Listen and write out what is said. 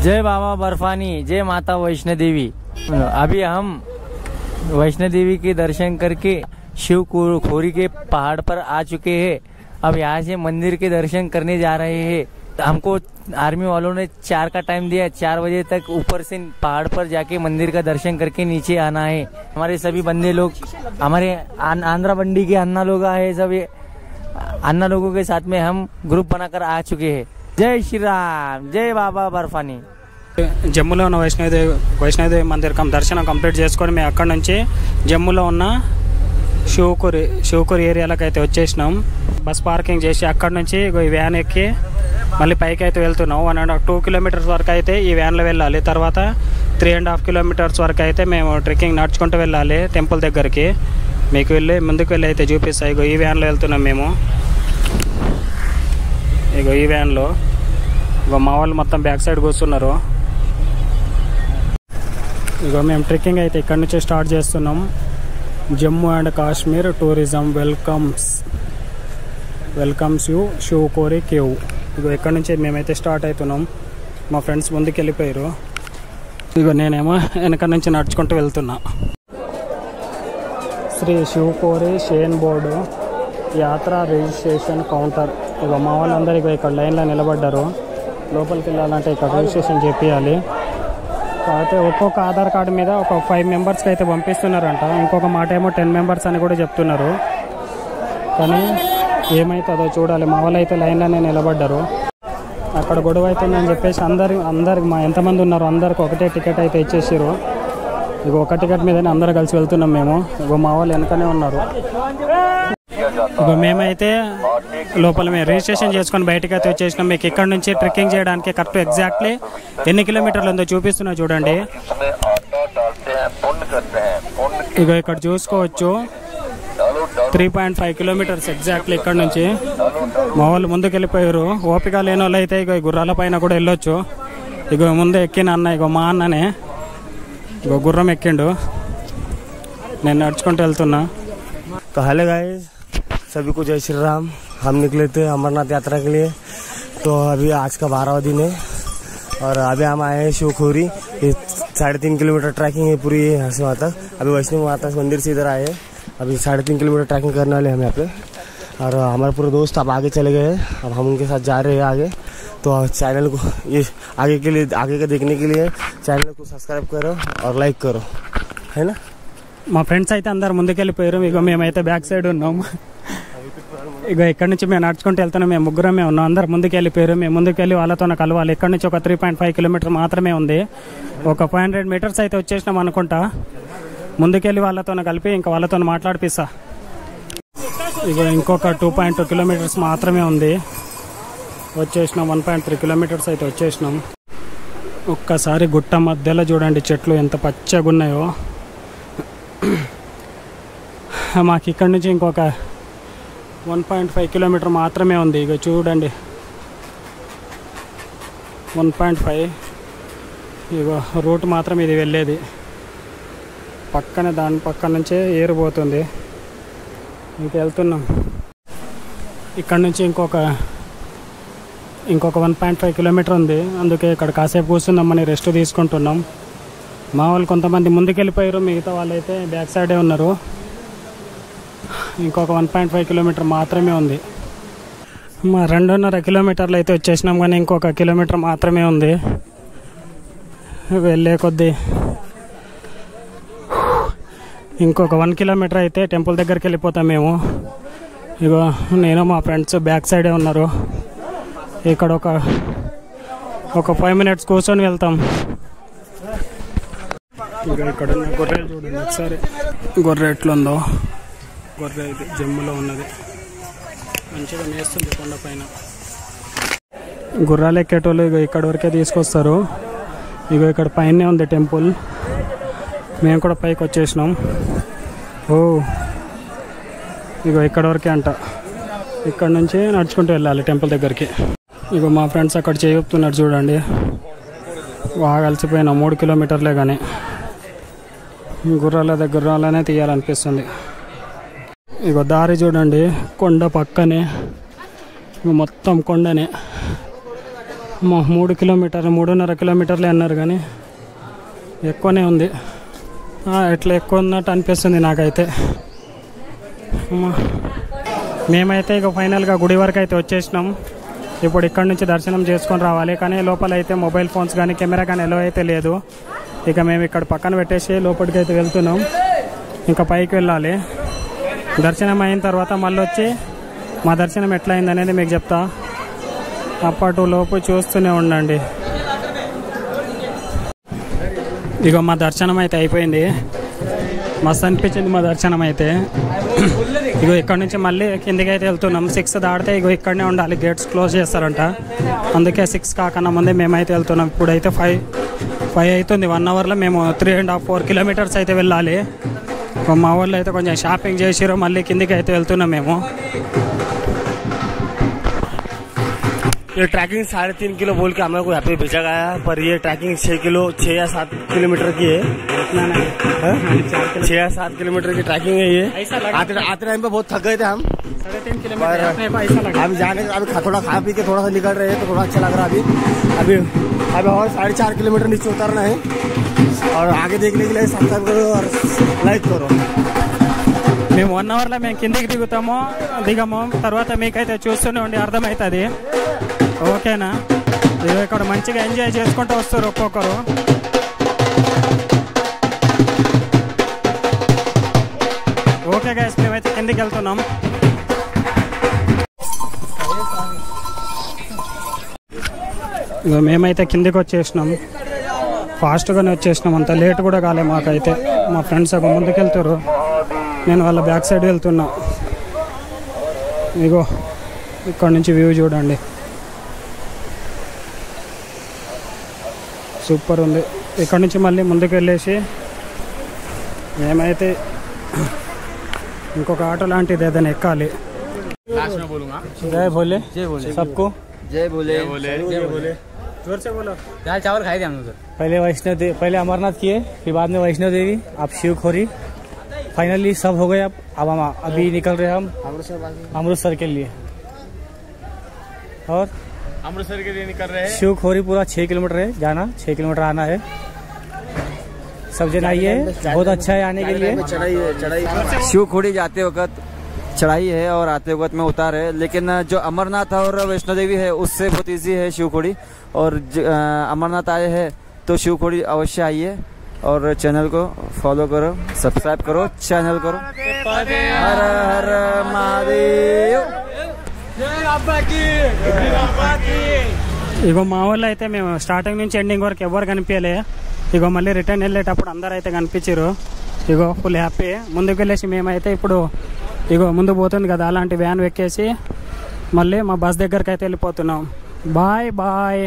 जय बाबा बर्फानी, जय माता वैष्णो देवी। अभी हम वैष्णो देवी के दर्शन करके शिव खोरी के पहाड़ पर आ चुके हैं। अब यहाँ से मंदिर के दर्शन करने जा रहे हैं। हमको आर्मी वालों ने 4 का टाइम दिया। 4 बजे तक ऊपर से पहाड़ पर जाके मंदिर का दर्शन करके नीचे आना है। हमारे सभी बंदे लोग, हमारे आंध्रा बंडी के अन्ना लोग आए, सब अन्ना लोगों के साथ में हम ग्रुप बनाकर आ चुके हैं। जय श्री राम, जय बाबा बर्फानी। జమ్మూలో ఉన్న వైష్ణోదేవి మందిరం దర్శనం కంప్లీట్ చేసుకొని మేము అక్కడ నుంచి జమ్మూలో ఉన్న శివకూరి ఏరియాలకు అయితే వచ్చేసినాం. బస్ పార్కింగ్ చేసి అక్కడ నుంచి ఈ వ్యాన్ ఎక్కి మళ్ళీ పైకి అయితే వెళ్తున్నాం. 1.5-2 కిలోమీటర్స్ వరకు అయితే ఈ వ్యాన్లో వెళ్ళాలి. తర్వాత 3.5 కిలోమీటర్స్ వరకు అయితే మేము ట్రెక్కింగ్ నడుచుకుంటూ వెళ్ళాలి టెంపుల్ దగ్గరికి. మీకు వెళ్ళి ముందుకు వెళ్ళి అయితే చూపిస్తాయి. ఇగో ఈ వ్యాన్లో వెళ్తున్నాం మేము. ఇగో ఈ వ్యాన్లో ఇగో మా వాళ్ళు మొత్తం బ్యాక్ సైడ్ కూర్చున్నారు. ఇగో మేము ట్రెక్కింగ్ అయితే ఇక్కడ నుంచి స్టార్ట్ చేస్తున్నాం. Jammu and Kashmir tourism welcomes you Shivkhori cave. ఇగో ఇక్కడ నుంచి మేమైతే స్టార్ట్ అవుతున్నాం. మా ఫ్రెండ్స్ ముందుకు వెళ్ళిపోయారు. ఇగో నేనేమో వెనక నుంచి నడుచుకుంటూ వెళ్తున్నా. శ్రీ శివకోరి షేన్ బోర్డు యాత్ర రిజిస్ట్రేషన్ కౌంటర్. ఇగో మా వాళ్ళందరూ ఇగో ఇక్కడ లైన్లో నిలబడ్డారు. లోపలికి వెళ్ళాలంటే ఇక్కడ రిజిస్ట్రేషన్ చేపియాలి. అయితే ఒక్కొక్క ఆధార్ కార్డు మీద ఒక 5 మెంబర్స్కి అయితే పంపిస్తున్నారంట. ఇంకొక మాట ఏమో 10 మెంబర్స్ అని కూడా చెప్తున్నారు. కానీ ఏమవుతుందో చూడాలి. మా వాళ్ళు అయితే లైన్లోనే నిలబడ్డారు. అక్కడ గొడవ అవుతుందని చెప్పేసి అందరికి మా ఎంతమంది ఉన్నారో అందరికి ఒకటే టికెట్ అయితే ఇచ్చేసారు. ఇక ఒక టికెట్ మీదనే అందరూ కలిసి వెళ్తున్నాం మేము. ఇగో మా వాళ్ళు వెనకనే ఉన్నారు. ఇక మేమైతే లోపల మేము రిజిస్ట్రేషన్ చేసుకొని బయటకు అయితే వచ్చేసినాం. మీకు ఇక్కడ నుంచి ట్రెక్కింగ్ చేయడానికి కరెక్ట్ ఎగ్జాక్ట్లీ ఎన్ని కిలోమీటర్లు ఉందో చూపిస్తున్నా చూడండి. ఇక ఇక్కడ చూసుకోవచ్చు 3.5 కిలోమీటర్స్ ఎగ్జాక్ట్లీ ఇక్కడ నుంచి. మా వాళ్ళు ముందుకు వెళ్ళిపోయారు. ఓపిక లేని వాళ్ళు అయితే ఇక గుర్రాల పైన కూడా వెళ్ళొచ్చు. ఇక ముందు ఎక్కిన అన్న ఇగో మా అన్ననే ఇగో గుర్రం ఎక్కిండు. నేను నడుచుకుంటూ వెళ్తున్నా. तो हेलो गाइस, सभी को जय श्री राम। हम निकले थे अमरनाथ यात्रा के लिए। तो अभी आज का 12वां दिन है और अभी हम आए हैं शिवखोरी। 3.5 किलोमीटर ट्रैकिंग है पूरी यहाँ से वहाँ तक। अभी वैष्णो माता मंदिर से इधर आए हैं। अभी 3.5 किलोमीटर ट्रैकिंग करने वाले हम यहाँ पे। और हमारे पूरे दोस्त अब आगे चले गए हैं। अब हम उनके साथ जा रहे हैं आगे। तो चैनल को ये आगे का देखने के लिए चैनल को सब्सक्राइब करो और लाइक करो, है ना। మా ఫ్రెండ్స్ అయితే అందరు ముందుకెళ్ళిపోయారు. ఇక మేమైతే బ్యాక్ సైడ్ ఉన్నాం. ఇక ఇక్కడ నుంచి మేము నడుచుకుంటూ వెళ్తున్నాం. మేము ముగ్గురమే ఉన్నాం. అందరు ముందుకెళ్ళిపోయారు. మేము ముందుకెళ్ళి వాళ్ళతో కలవాలి. ఇక్కడ నుంచి ఒక 3.5 కిలోమీటర్ మాత్రమే ఉంది. ఒక 500 మీటర్స్ అయితే వచ్చేసినాం అనుకుంటా. ముందుకెళ్ళి వాళ్ళతో కలిపి ఇంకా వాళ్ళతో మాట్లాడిపిస్తా. ఇక ఇంకొక 2.2 కిలోమీటర్స్ మాత్రమే ఉంది. వచ్చేసినాం. 1.3 కిలోమీటర్స్ అయితే వచ్చేసినాం. ఒక్కసారి గుట్ట మధ్యలో చూడండి చెట్లు ఎంత పచ్చగా ఉన్నాయో. మాకు ఇక్కడ నుంచి ఇంకొక 1.5 కిలోమీటర్ మాత్రమే ఉంది. ఇక చూడండి 1.5. ఇగో రూట్ మాత్రం ఇది వెళ్ళేది. పక్కనే దాని పక్కన నుంచే ఏరిపోతుంది. ఇంక వెళ్తున్నాం. ఇక్కడ నుంచి ఇంకొక 1.5 కిలోమీటర్ ఉంది. అందుకే ఇక్కడ కాసేపు కూర్చుందామని రెస్ట్ తీసుకుంటున్నాం. మా వాళ్ళు కొంతమంది ముందుకెళ్ళిపోయారు. మిగతా వాళ్ళు అయితే బ్యాక్ సైడే ఉన్నారు. ఇంకొక 1.5 కిలోమీటర్ మాత్రమే ఉంది. మా 2.5 కిలోమీటర్లు అయితే వచ్చేసినాం. కానీ ఇంకొక కిలోమీటర్ మాత్రమే ఉంది. వెళ్ళే కొద్దీ ఇంకొక 1 కిలోమీటర్ అయితే టెంపుల్ దగ్గరికి వెళ్ళిపోతాం మేము. ఇగో నేను మా ఫ్రెండ్స్ బ్యాక్ సైడే ఉన్నారు. ఇక్కడ ఒక 5 మినిట్స్ కూర్చొని వెళ్తాం. ఇక ఇక్కడ ఉన్న గొర్రెలు చూడండి ఒకసారి. గొర్రె ఎట్లుందో. గొర్రె ఇది జమ్మూలో ఉన్నది. మంచిగా మేస్తుంది కొండ పైన. గుర్రాలు ఎక్కేటోళ్ళు ఇక ఇక్కడ వరకే తీసుకొస్తారు. ఇక ఇక్కడ పైనే ఉంది టెంపుల్. మేము కూడా పైకి వచ్చేసినాం. ఓ ఇక ఇక్కడ వరకే అంట. ఇక్కడ నుంచి నడుచుకుంటూ వెళ్ళాలి టెంపుల్ దగ్గరికి. ఇక మా ఫ్రెండ్స్ అక్కడ చెప్తున్నారు చూడండి. బాగా అలసిపోయినా 3 కిలోమీటర్లే కానీ గుర్రాలనే తీయాలనిపిస్తుంది. ఇగో దారి చూడండి. కొండ పక్కనే మొత్తం కొండనే. 3 కిలోమీటర్లు 3.5 కిలోమీటర్లే అన్నారు కానీ ఎక్కువనే ఉంది. ఎట్లా ఎక్కువ ఉన్నట్టు అనిపిస్తుంది నాకైతే. మేమైతే ఇక ఫైనల్గా గుడి వరకు అయితే వచ్చేసినాం. ఇప్పుడు ఇక్కడ నుంచి దర్శనం చేసుకొని రావాలి. కానీ లోపల అయితే మొబైల్ ఫోన్స్ కానీ కెమెరా కానీ ఎలా అయితే లేదు. ఇక మేము ఇక్కడ పక్కన పెట్టేసి లోపలికి అయితే వెళ్తున్నాం. ఇంకా పైకి వెళ్ళాలి. దర్శనం అయిన తర్వాత మళ్ళీ వచ్చి మా దర్శనం ఎట్లా అయింది అనేది మీకు చెప్తా. అప్పటి లోపు చూస్తూనే ఉండండి. ఇక మా దర్శనం అయితే అయిపోయింది. మస్తు అనిపించింది మా దర్శనం అయితే. ఇగో ఇక్కడ నుంచి మళ్ళీ కిందికి అయితే వెళ్తున్నాం. 6 దాటితే ఇగో ఇక్కడనే ఉండాలి, గేట్స్ క్లోజ్ చేస్తారంట. అందుకే 6 కాకన్నా ముందే మేమైతే వెళ్తున్నాం. ఇప్పుడైతే 5 అవుతుంది. 1 అవర్లో మేము 3.5-4 కిలోమీటర్స్ అయితే వెళ్ళాలి. మా వాళ్ళు అయితే కొంచెం షాపింగ్ చేసిరు. మళ్ళీ కిందికి అయితే వెళ్తున్నాం మేము. ये ट्रैकिंग 3.5 किलो बोल के हमें को यहाँ पे भेजा गया, पर ये ट्रैकिंग 6 या 7 किलोमीटर की है। 6 या 7 किलोमीटर की ट्रैकिंग है ये। आते टाइम पे बहुत थक गए थे हम। 3.5 किलोमीटर अभी जाने अभी थोड़ा खा पी के थोड़ा सा निकल रहे हैं तो थोड़ा अच्छा लग रहा है। अभी और 4.5 किलोमीटर नीचे उतरना है। और आगे देखने के लिए सब्सक्राइब करो और लाइक करो. మేము 1 అవర్లో మేము కిందికి దిగము. తర్వాత మీకైతే చూస్తూనే ఉండి అర్థమవుతుంది. ఓకేనా? ఇక్కడ మంచిగా ఎంజాయ్ చేసుకుంటూ వస్తారు ఒక్కొక్కరు. ఓకే గైస్, మేమైతే కిందికి వెళ్తున్నాం. మేమైతే కిందికి వచ్చేసినాం. ఫాస్ట్గానే వచ్చేసినాం. అంత లేట్ కూడా కాలే మాకైతే. మా ఫ్రెండ్స్ ఒక ముందుకు వెళ్తారు, నేను వాళ్ళ బ్యాక్ సైడ్ వెళ్తున్నా. ఇగో ఇక్కడ నుంచి వ్యూ చూడండి, సూపర్ ఉంది. ఇక్కడ నుంచి మళ్ళీ ముందుకు వెళ్ళేసి మేమైతే ఇంకొక ఆటో లాంటిది ఏదైనా ఎక్కాలి. జై భోలే సబ్కు. जय बोले जोर से बोलो. दाल चावल खाए थे हम लोग. पहले अमरनाथ किए, फिर बाद में वैष्णो देवी, अब शिवखोरी. फाइनली सब हो गए. अब हम अभी निकल रहे हैं हम अमृतसर के लिए. और अमृतसर के लिए निकल रहे हैं. शिवखोरी पूरा 6 किलोमीटर है जाना, 6 किलोमीटर आना है. सब जन आइए, बहुत अच्छा है आने के लिए. शिवखोड़ी जाते वक्त चढ़ाई है और आते वक्त में उतार है, लेकिन जो अमरनाथ और वैष्णो देवी है उससे बहुत ईजी है शिवखोड़ी. और अमरनाथ आए हैं तो शिवखोड़ी अवश्य आइए और चैनल को फॉलो करो, सब्सक्राइब करो, चैनल करो. हर हर महादेव. ఇగో మా వాళ్ళు అయితే మేము స్టార్టింగ్ నుంచి ఎండింగ్ వరకు ఎవరు కనిపించలే. ఇగో మళ్ళీ రిటర్న్ వెళ్ళేటప్పుడు అందరు అయితే కనిపించారు. ఇగో ఫుల్ హ్యాపీ. ముందుకు వెళ్ళేసి మేమైతే ఇప్పుడు ఇగో ముందు పోతుంది కదా అలాంటి వ్యాన్ ఎక్కేసి మళ్ళీ మా బస్ దగ్గరికి అయితే వెళ్ళిపోతున్నాం. Bye bye.